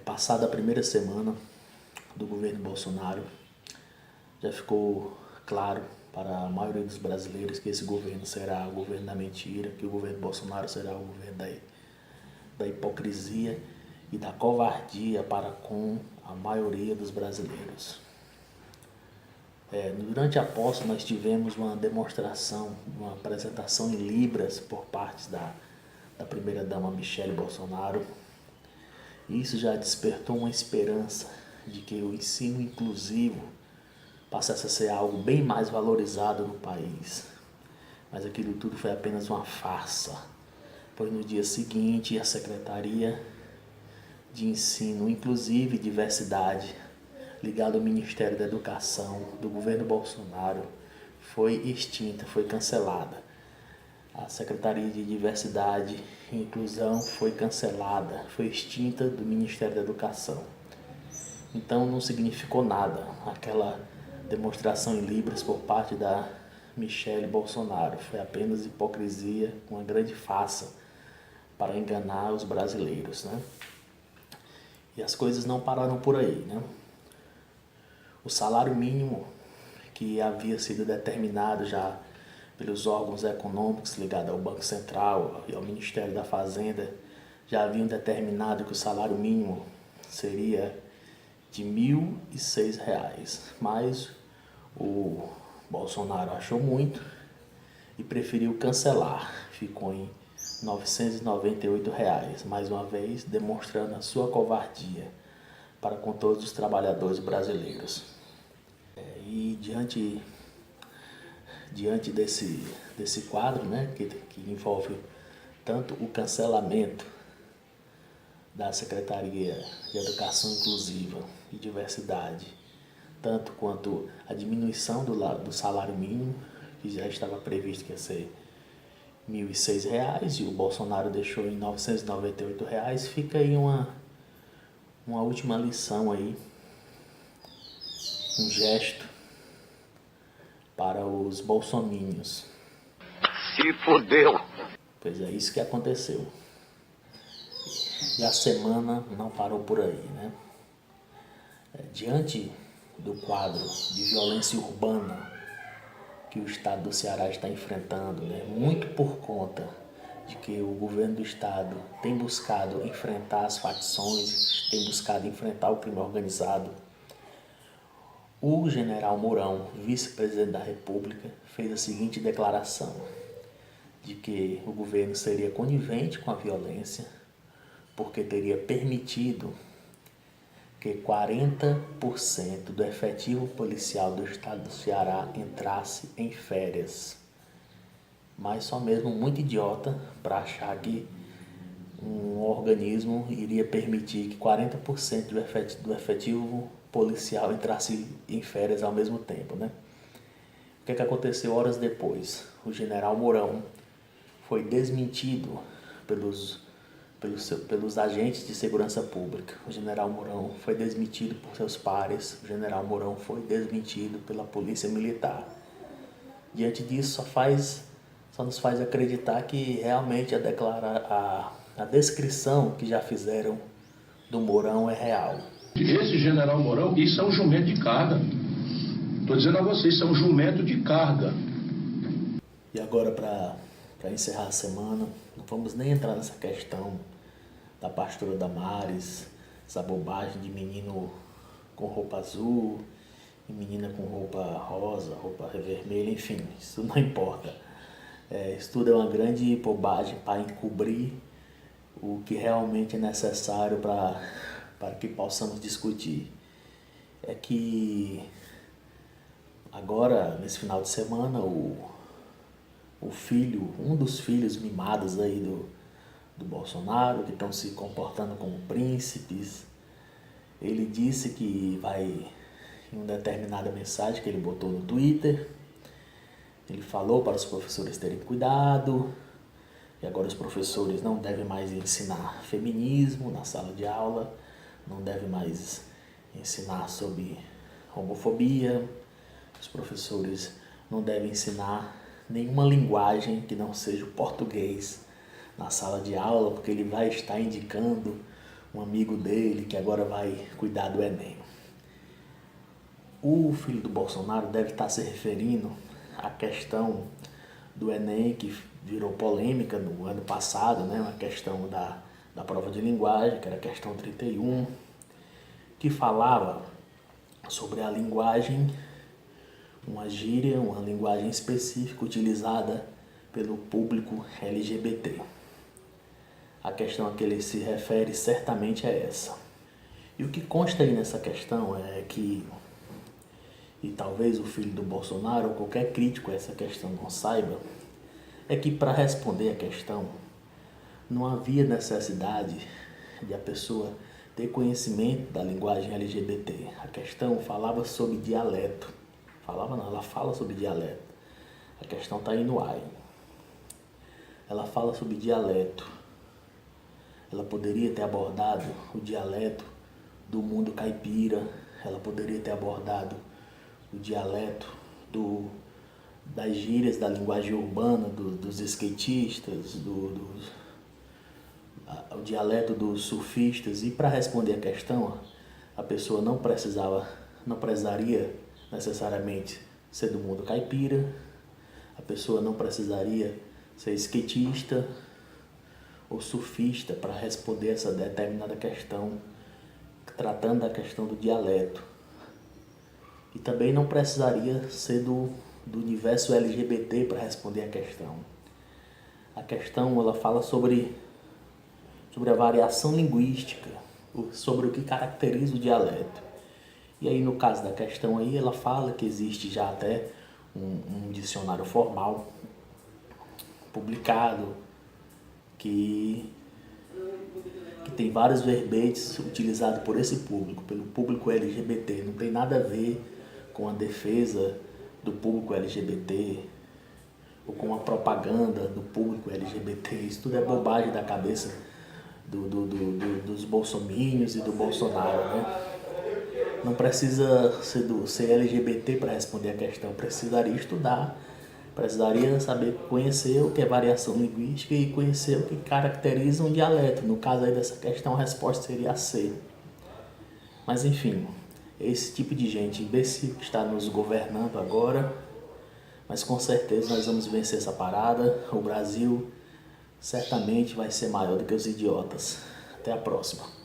Passada a primeira semana do governo Bolsonaro, já ficou claro para a maioria dos brasileiros que esse governo será o governo da mentira, que o governo Bolsonaro será o governo da hipocrisia e da covardia para com a maioria dos brasileiros. Durante a posse nós tivemos uma demonstração, uma apresentação em Libras por parte da primeira-dama Michele Bolsonaro. Isso já despertou uma esperança de que o ensino inclusivo passasse a ser algo bem mais valorizado no país. Mas aquilo tudo foi apenas uma farsa, pois no dia seguinte a Secretaria de Ensino Inclusivo e Diversidade, ligada ao Ministério da Educação do governo Bolsonaro, foi extinta, foi cancelada. A Secretaria de Diversidade e Inclusão foi cancelada, foi extinta do Ministério da Educação. Então não significou nada aquela demonstração em Libras por parte da Michele Bolsonaro. Foi apenas hipocrisia, uma grande farsa para enganar os brasileiros, né? E as coisas não pararam por aí, né? O salário mínimo que havia sido determinado já pelos órgãos econômicos ligados ao Banco Central e ao Ministério da Fazenda já haviam determinado que o salário mínimo seria de R$ 1.006, mas o Bolsonaro achou muito e preferiu cancelar, ficou em R$ 998, mais uma vez demonstrando a sua covardia para com todos os trabalhadores brasileiros. E diante desse quadro, né, que envolve tanto o cancelamento da Secretaria de Educação Inclusiva e Diversidade, tanto quanto a diminuição do salário mínimo, que já estava previsto que ia ser R$ 1.006 e o Bolsonaro deixou em R$ 998, fica aí uma última lição aí, um gesto para os bolsominions. Se fodeu! Pois é, isso que aconteceu. E a semana não parou por aí, né? Diante do quadro de violência urbana que o estado do Ceará está enfrentando, né? Muito por conta de que o governo do estado tem buscado enfrentar as facções, tem buscado enfrentar o crime organizado, o general Mourão, vice-presidente da República, fez a seguinte declaração, de que o governo seria conivente com a violência, porque teria permitido que 40% do efetivo policial do estado do Ceará entrasse em férias. Mas só mesmo muito idiota para achar que um organismo iria permitir que 40% do efetivo policial entrasse em férias ao mesmo tempo, né? O que aconteceu horas depois? O general Mourão foi desmentido pelos agentes de segurança pública. O general Mourão foi desmentido por seus pares. O general Mourão foi desmentido pela polícia militar. Diante disso, só nos faz acreditar que realmente a descrição que já fizeram do Mourão é real. Esse general Mourão, isso é um jumento de carga. Estou dizendo a vocês, isso é um jumento de carga. E agora, para encerrar a semana, não vamos nem entrar nessa questão da pastora Damares, essa bobagem de menino com roupa azul e menina com roupa rosa, roupa vermelha, enfim, isso não importa. Isso tudo é uma grande bobagem para encobrir o que realmente é necessário para que possamos discutir. É que agora, nesse final de semana, um dos filhos mimados aí do Bolsonaro, que estão se comportando como príncipes, ele disse que vai, em uma determinada mensagem que ele botou no Twitter, ele falou para os professores terem cuidado, e agora os professores não devem mais ensinar feminismo na sala de aula, não devem mais ensinar sobre homofobia, os professores não devem ensinar nenhuma linguagem que não seja o português na sala de aula, porque ele vai estar indicando um amigo dele que agora vai cuidar do Enem. O filho do Bolsonaro deve estar se referindo à questão do Enem, que virou polêmica no ano passado, né? Uma questão da prova de linguagem, que era a questão 31, que falava sobre a linguagem, uma gíria, uma linguagem específica utilizada pelo público LGBT. A questão a que ele se refere certamente é essa. E o que consta aí nessa questão é que, e talvez o filho do Bolsonaro ou qualquer crítico a essa questão não saiba, é que para responder a questão não havia necessidade de a pessoa ter conhecimento da linguagem LGBT. A questão falava sobre dialeto. Falava não, ela fala sobre dialeto. A questão está aí no ar. Ela fala sobre dialeto. Ela poderia ter abordado o dialeto do mundo caipira. Ela poderia ter abordado o dialeto das gírias da linguagem urbana, dos skatistas, o dialeto dos surfistas. E para responder a questão, a pessoa não precisaria necessariamente ser do mundo caipira, a pessoa não precisaria ser skatista ou surfista para responder essa determinada questão, tratando da questão do dialeto. E também não precisaria ser do universo LGBT para responder a questão. A questão ela fala sobre a variação linguística, sobre o que caracteriza o dialeto. E aí no caso da questão aí, ela fala que existe já até um dicionário formal publicado que tem vários verbetes utilizados por esse público, pelo público LGBT. Não tem nada a ver com a defesa do público LGBT ou com a propaganda do público LGBT. Isso tudo é bobagem da cabeça dos bolsominions e do Bolsonaro, né? Não precisa ser LGBT para responder a questão, precisaria estudar, precisaria saber conhecer o que é variação linguística e conhecer o que caracteriza um dialeto. No caso aí dessa questão, a resposta seria a C. Mas enfim, esse tipo de gente imbecil que está nos governando agora, mas com certeza nós vamos vencer essa parada. O Brasil certamente vai ser maior do que os idiotas. Até a próxima.